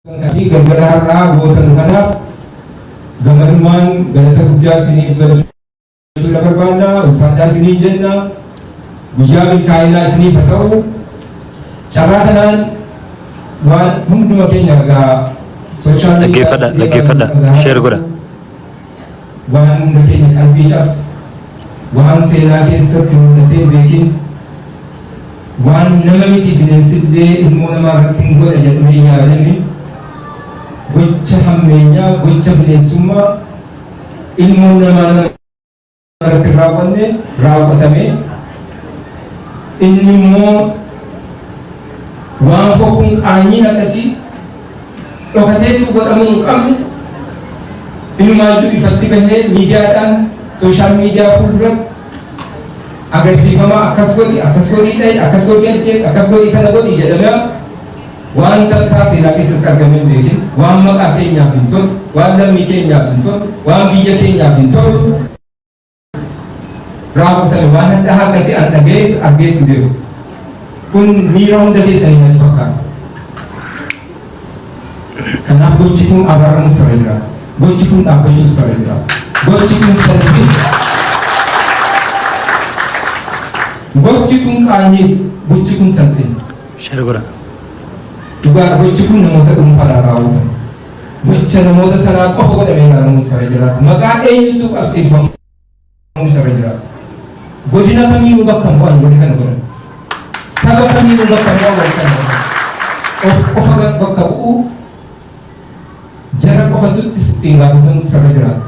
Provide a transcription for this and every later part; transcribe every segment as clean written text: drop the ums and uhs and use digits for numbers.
Kami gambararraa gootan kanaaf gamarummaan galata guddaa isiniif galchuudha barbaanna. Ulfaataa isiniin jenna. Guyyaa milkaa'inaa isiniif haa ta'u. Carraa kanaan waan hunduma keenya egaa sooshaal dhaggeeffadha sheer godha. Waan hunda keenya qalbii cabse, waan seenaa keessatti mul'atee beekin, waan nama miti bineensillee ilmoo namaa irratti hin godha jedhamee yaadame gocha hammeenyaa, gocha bineensummaa ilmoo namaa irratti raawwatame inni immoo waan fokkuun qaanyiin akkasii dhokateetu godhamuu hin qabne inumaayyuu ifatti bahee miidiyaadhaan sooshaal miidiyaa fuulduratti agarsiifama akkas godhi ta'e akkas godhi ajjees akkas godhi kana godhi jedhamee waan takkaa seenaa keessatti argamee hin beekin, waan maqaa keenyaaf hin tolu, waan lammii keenyaaf hin tolu, waan biyya keenyaaf hin tolu raawwatame waan adda akkasii an dhagees argees hin beeku. Kun miira hunda keessanii natti fakkaata. Kanaaf gochi kun abaaramuun sirra jira. Gochi kun dhaabbachuun sirra jira. Gochi kun salphii. Gochi kun qaanyii, gochi kun salphii. Shargura. Dhugaa gochi kun namoota dhuunfaadhaan raawwatame. Gocha namoota sanaa qofa godhamee ilaalamuun sirra jiraata. Maqaa eenyutu qabsiifamuun sirra jiraata. Godina kamiinuu bakka hin bu'an godina kana godhan. Saba kamiinuu bakka hin bu'an godina kana godhan. Qofa bakka bu'u jara qofatutti ittiin gaafatamuun sirra jiraata.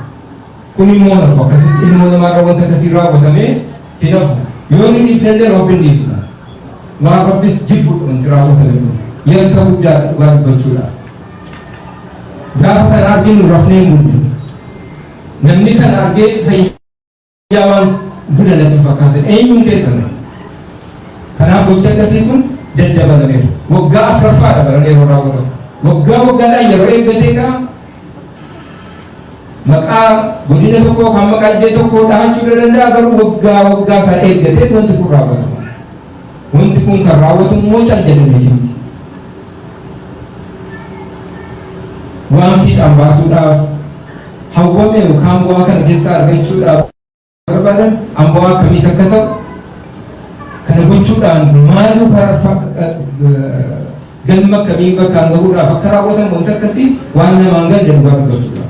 Kun immoo nafu akkasitti ilmoo namaarra wanta akkasii raawwatamee hin hafu. Yoo inni dhiifnellee Rabbiin dhiisudha. Waan Rabbis jibbu wanti raawwatame kun yakka guddaa dhugaa dubbachuudhaaf. Gaafa kana arginu rafnee hin bullu. Namni kana argee fayyaa waan buna natti fakkaatan eenyuun keessan. Kanaaf gocha akkasii kun daddabalameera. Waggaa afuraffaadha bara yeroo raawwatamu. Waggaadhaan yeroo eeggateedha. Maqaa godina tokkoo kan maqaa iddoo tokkoo dhahachuu danda'a garuu waggaa isaa eeggatee wanti kun raawwatama. Wanti kun kan raawwatamu immoo cal jedhamee miti. Waan fiixaan baasuudhaaf hawwame yookaan bu'aa kana keessaa argachuudhaaf barbaadan bu'aa akkamiis akka ta'u kana gochuudhaan maaluu galma akkamii bakkaan gahuudhaaf akka raawwatamu wanti akkasii waan namaan galle dhugaa dubbachuudha.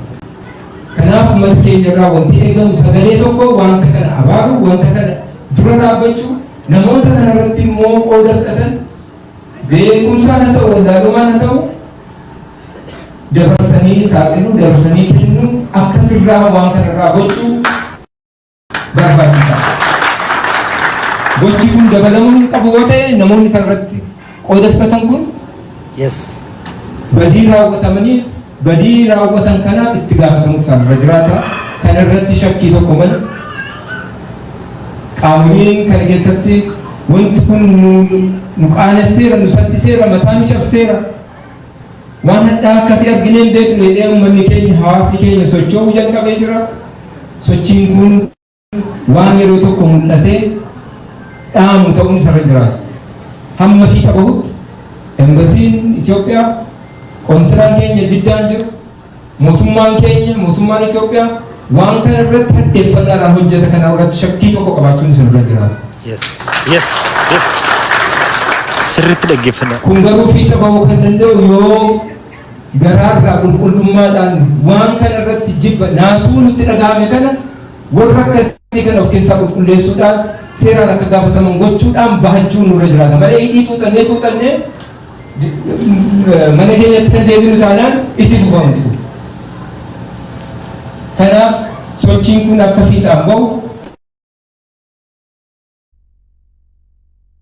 Kanaaf uummata keenya irraa wanti eegamu sagalee tokko wanta kana abaaru, wanta kana dura dhaabbachuu, namoota kana irratti immoo qooda fudhatan beekumsaan haa ta'u, wallaalumaan haa ta'u dabarsanii saaxiluu, dabarsanii kennuu akka sirraa waan kana irraa gochuu barbaachisaadha. Gochi kun dabalamuu hin qabu yoo ta'e namoonni kana irratti qooda fudhatan kun badii raawwatamaniif badii raawwatan kanaaf itti gaafatamu isaan irra jiraata. Kana irratti shakkii tokko malee qaamoleen kana keessatti wanti kun nu qaanesseera, nu salphiseera, mataa nu cabseera. Waan addaa akkasii arginee hin beeknu jedhee uummanni keenya, hawaasni keenya socho'uu jalqabee jira. Sochiin kun waan yeroo tokko mul'atee dhaamu ta'uun isarra jiraatu. Hamma fiixa bahutti embasiin Itoophiyaa, qoonsilaan keenya Jiddaan jiru, mootummaan keenya, mootummaan Itoophiyaa waan kana irratti hadheeffannaadhaan hojjeta. Kana irratti shakkii tokko qabaachuun isinirra jiraata. Sirriitti dhaggeeffadha. Kun garuu fiixa bahuu kan danda'u yoo garaarraa qulqullummaadhaan waan kana irratti jibba naasuu nutti dhaga'ame kana warra akkasii kana of keessaa qulqulleessuudhaan seeraan akka gaafataman gochuudhaan bahachuun nurra jiraata. Malee hidhii xuuxannee mana keenyatti kan deebinu taanaan itti fufamti. Kanaaf sochiin kun akka fiixaan bahu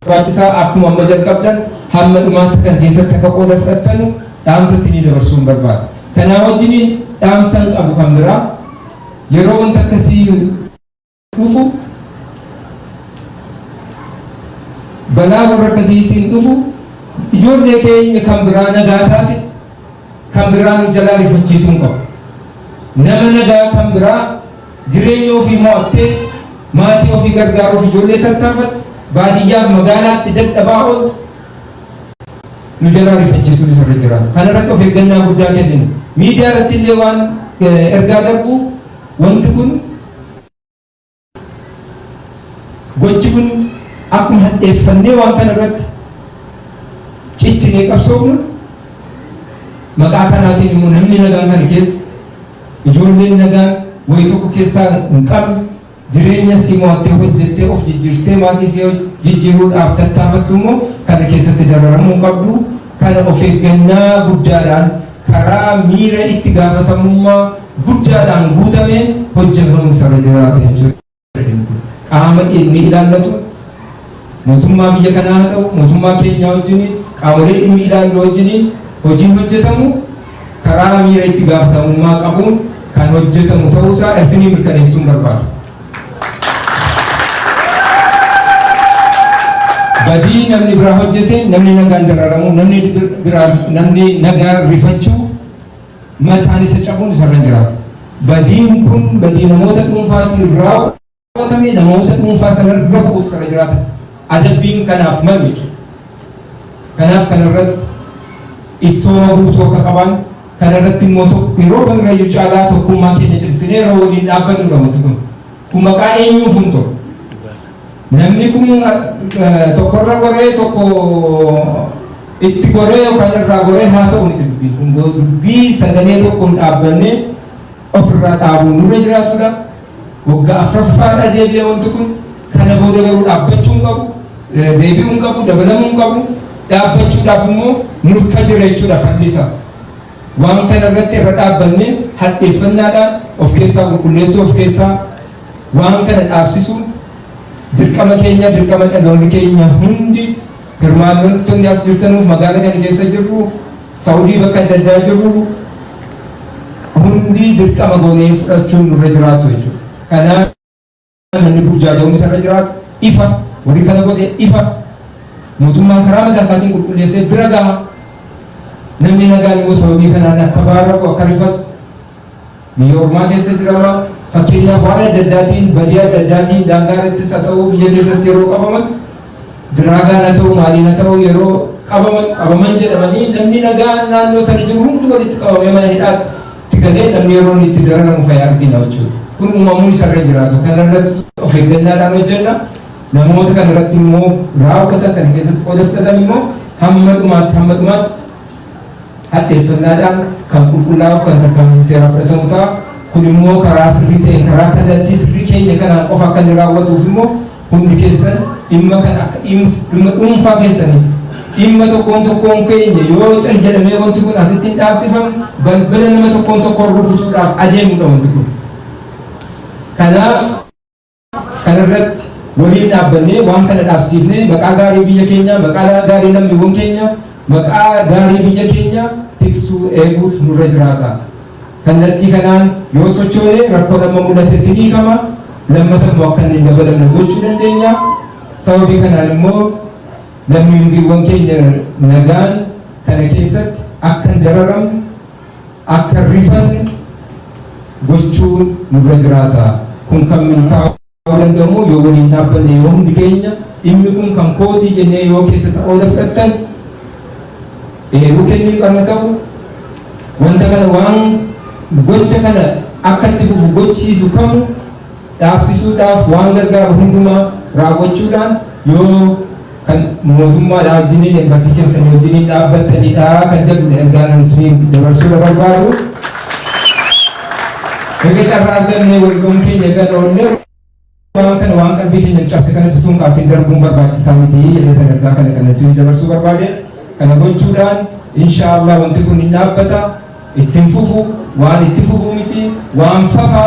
barbaachisaa. Akkuma amma jalqabdan hamma dhumaatti kan keessatti akka qooda fudhattanu dhaamsa isinii dabarsuun barbaada. Kanaa wajjiniin dhaamsan qabu kan biraa yeroo wanta akkasii dhufu balaa warra akkasiitiin dhufu ijoollee keenya kan biraa nagaa taate kan biraa nu jalaa rifachiisuun qabu. Nama nagaa kan biraa jireenya ofii mo'attee maatii ofii gargaaruuf ijoollee tattaafattu baadiyyaaf magaalaatti dadhabaa ooltu nu jalaa rifachiisuun isarra jiraatu. Kana irratti of eeggannaa guddaa kenninu. Miidiyaa irratti illee waan ergaa darbu wanti kun gochi kun akkuma hadheeffannee waan kana irratti ciccinee qabsoofnu maqaa kanaatiin immoo namni nagaan kana keessa ijoolleen nagaan wayii tokko keessaa hin qabne jireenya si mo'attee hojjettee of jijjiirtee maatii si jijjiiruudhaaf tattaafattu immoo kana keessatti dararamuu qabdu. Kana of eeggannaa guddaadhaan karaa miira itti gaafatamummaa guddaadhaan guutameen hojjetamuun isarra jiraata jechuudha. Qaama inni ilaallatu mootummaa biyya kanaa haa ta'u mootummaa keenyaa wajjiniin qaamolee inni ilaallu wajjiniin hojiin hojjetamu karaa miira itti gaafatamummaa qabuun kan hojjetamu ta'uusaa isinii mirkaneessuun barbaadu. Badii namni biraa hojjete namni nagaan dararamu namni nagaan rifachuu mataan isa cabuun isarra jiraatu. Badiin kun badii namoota dhuunfaatiin raawwatame namoota dhuunfaa sanarra bu'u isarra jiraata. Adabbiin kanaaf malu jechuudha. Kanaaf kanarratti iftooma guutuu akka qaban kanarratti immoo tokko yeroo kamirrayyuu caalaa tokkummaa keenya cimsinee yeroo waliin dhaabbannu qabatu kun maqaa eenyuuf hin ta'u. Namni kun tokkorra goree tokko itti goree yookaan irraa goree haasa'u miti dubbiin kun dubbii sagalee tokkoon dhaabbannee ofirraa dhaabuun nurra jiraatudha. Waggaa afuraffaadha deebi'ee wanti kun kana booda garuu dhaabbachuu hin qabu deebi'uu hin qabu dabalamuu hin qabu dhaabbachuudhaaf immoo nurka jira jechuudha fallisa. Waan kana irratti irra dhaabbannee hadheeffannaadhaan of keessaa qulqulleessuu of keessaa waan kana dhaabsisuun dirqama keenya dirqama dhaloonni keenya hundi hirmaannonni as jirtanuuf magaalaa kana keessa jirru Saawudii bakka adda addaa jirru hundi dirqama goonee fudhachuun nurra jiraatu jechuudha. Kanaaf namni burjaaja'uun isarra jiraatu ifa warri kana godhe ifa mootummaan karaa mataa isaatiin qulqulleessee bira gaha. Namni nagaan immoo sababii kanaan akka baaramu akka rifatu biyya ormaa keessa jirama. Fakkeenyaaf waan adda addaatiin badii adda addaatiin daangaa irrattis haa ta'u biyya keessatti yeroo qabaman diraagaan haa ta'u maaliin haa ta'u yeroo qabaman jedhamanii namni nagaa naannoo sana jiru hundi walitti qabamee mana hidhaatti galee namni yeroo inni itti dararamu fayyaa argina jechuudha. Kun uumamuun isarra jiraatu. Kana irratti of eeggannaadhaan hojjenna. Namoota kana irratti immoo raawwatan kana keessatti qooda fudhatan immoo hamma dhumaatti hadheeffannaadhaan kan qulqullaa'uuf kan tarkaanfiin seeraa fudhatamu ta'a. Kun immoo karaa sirrii ta'een karaa kallattii sirrii keenya kanaan qofa akka inni raawwatuuf immoo hundi keessan dhimma kan akka dhimma dhuunfaa keessanii dhimma tokkoon keenya yoo cal jedhamee wanti kun asitti hin dhaabsifamu balbala nama tokkoon rukutuudhaaf adeemudha wanti kun. Kanaaf kanarratti waliin dhaabbannee waan kana dhaabsiifnee maqaa gaarii biyya keenyaa maqaa gaarii lammiiwwan keenya maqaa gaarii biyya keenya tiksuu eeguuf nurra jiraata. Kallattii kanaan yoo sochoone rakkoo amma mul'ate si hiikama lammata immoo akka inni dabalamne gochuu dandeenya. Sababii kanaan immoo lammiiwwan keenya nagaan kana keessatti akka hin dararamne akka rifanne gochuun nurra jiraata. Kun kan milkaa'uu danda'amu yoo waliin dhaabbanne yoo hundi keenya dhimmi kun kan kootii jennee yoo keessatti qooda fudhattan eeruu kenniin qaba ta'u wanta kana waan gocha kana akka itti fufu gochiisu kamu dhaabsisuudhaaf waan gargaaru hundumaa raawwachuudhaan yoo kan mootummaadhaa wajjiniin embasii keessanii wajjiniin dhaabbattanidha kan jedhu ergaan isiniin dabarsuu barbaadu. Egaa carraa argannee waliin keenya ganoonne waan kana waan qalbii keenya cabse kana situun kaasiin darbuun barbaachisaa miti jedhee ergaa kana isiniin dabarsuu barbaade. Kana gochuudhaan inshaallah wanti kun ni dhaabbata ittiin fufu waan itti fufu miti waan fafa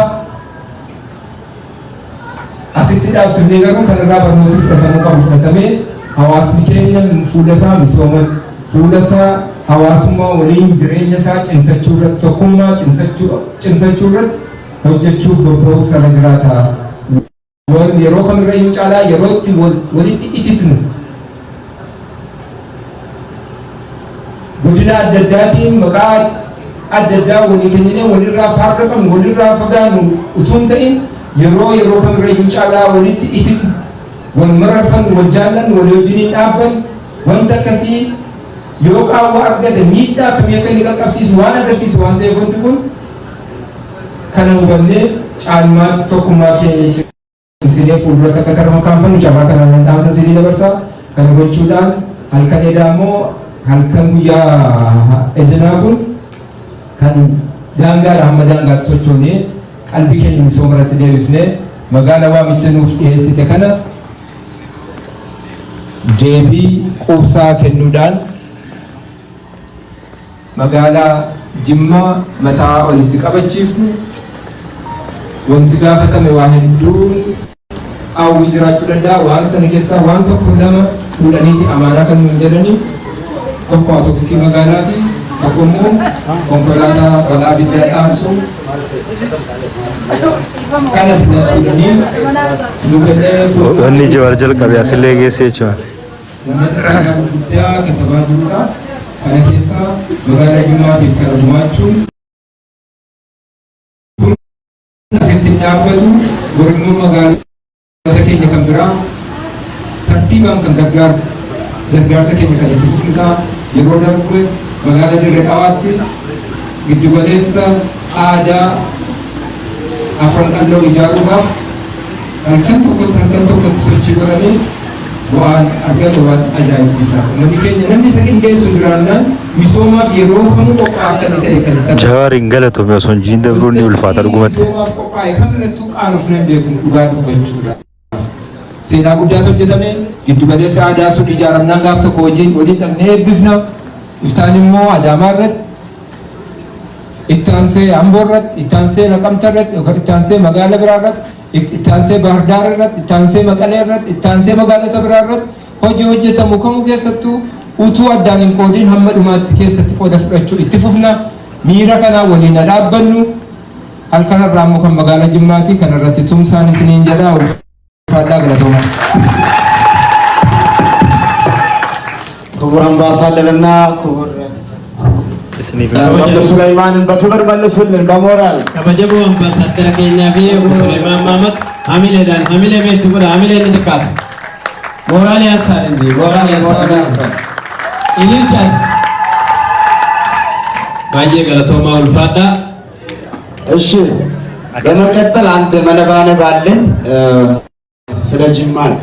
asitti dhaabsifnee garuu kanarraa barnoota fudhatamuu qabu fudhatamee hawaasni keenya fuula isaa misooma fuula isaa hawaasummaa waliin jireenya isaa cimsachuu irratti tokkummaa cimsachuu irratti hojjechuuf bobba'uu sana jiraata. Yeroo kamirrayyuu caalaa yeroo itti walitti ititnu godina adda addaatiin maqaa adda addaa walii kennine walirraa faarraqamu walirraa fagaannu utuu hin ta'in yeroo kamirrayyuu caalaa walitti ititnu wal mararfannu wal jaallannu walii wajjiniin dhaabbannu wanta akkasii Yookaan waa argate miidhaa akkamii akka inni qaqqabsiisu waan agarsiisu waan ta'eef wanti kun kana hubannee caalmaatti tokkummaa keenya sinee fuulduratti akka karama kaanfannu cabaa kana dhaamsa sinii dabarsaa kana gochuudhaan halkan edaa immoo halkan guyyaa edinaa kun kan daangaadha hamma daangaatti sochoonee qalbii keenya misoomarratti deebifnee magaalaa waamicha nuuf dhiyeessite kana deebii quubsaa kennuudhaan magaalaa Jimmaa mataa walitti qabachiifnu wanti gaafatame waa hedduun qaawwii jiraachuu danda'a waan sana keessaa waan tokko lama fuudhaniiti amaanaa kan nuun jedhanii tokko atoobisii magaalaati tokko immoo konkolaataa balaa abiddaa dhaamsu kana fuudhanii nu kennee wanni Jawaar jalqabee asillee geessee jechuudha. uummata seenaa guddaa katabaa jirudha. Kana keessa magaalaa Jimmaatiif kana gumaachuun kun asitti dhaabbatu Oromoo magaalota keenya kan biraa tartiibaan kan gargaarsa keenya kan itti fufnaa yeroo darbe magaalaa Dirree Dhawaatti giddugaleessa aadaa afran qalloo ijaaruudhaaf halkan tokkotti sochii godhamee bu'aan argatu waan ajaa'ibsiisaa. Namni keenya namni isa qindeessu jiraannaan misoomaaf yeroo kamuu qophaa'aa akka inni ta'e kan taphatu. Jawaariin galatoomi osoo hin jiin dabruun ni ulfaata dhugumatti. Misoomaaf qophaa'e kamirrattuu qaanofne hin beeknu dhugaa dubbachuudha. Seenaa guddaatu hojjetame giddugaleessa aadaa sun ijaaramnaan gaaf tokko waliin dhaqnee eebbifna. Iftaan immoo Adaamaa irratti itti aansee Amboo irratti itti aansee Naqamta irratti itti aansee magaalaa biraa irratti itti aansee Bahar Daar irratti itti aansee Maqalee irratti itti aansee magaalota biraa irratti hojii hojjetamu kamuu keessattuu utuu addaan hin qoodiin hamma dhumaatti keessatti qooda fudhachuu itti fufna miira kanaa waliin dhaabbannu halkan irraa immoo kan magaalaa Jimmaati kanarratti tumsaan isiniin jedhaa ulfaadhaa galatooma. ክቡር አምባሳደርና ክቡር መምህር ሱለይማንን በክብር መልሱልን በሞራል ከበጀቦ አምባሳደር ኬኛ ፊ ሱለይማን ማመት ሀሚሌ ቤት ጉዳ ሀሚሌ ንድቃት ሞራል ያሳል እንጂ ሞራል ያሳል ኢልቻስ ባየ ገለቶማ ውልፋዳ እሺ በመቀጠል አንድ መነባነብ አለኝ ስለ ጅማ ነው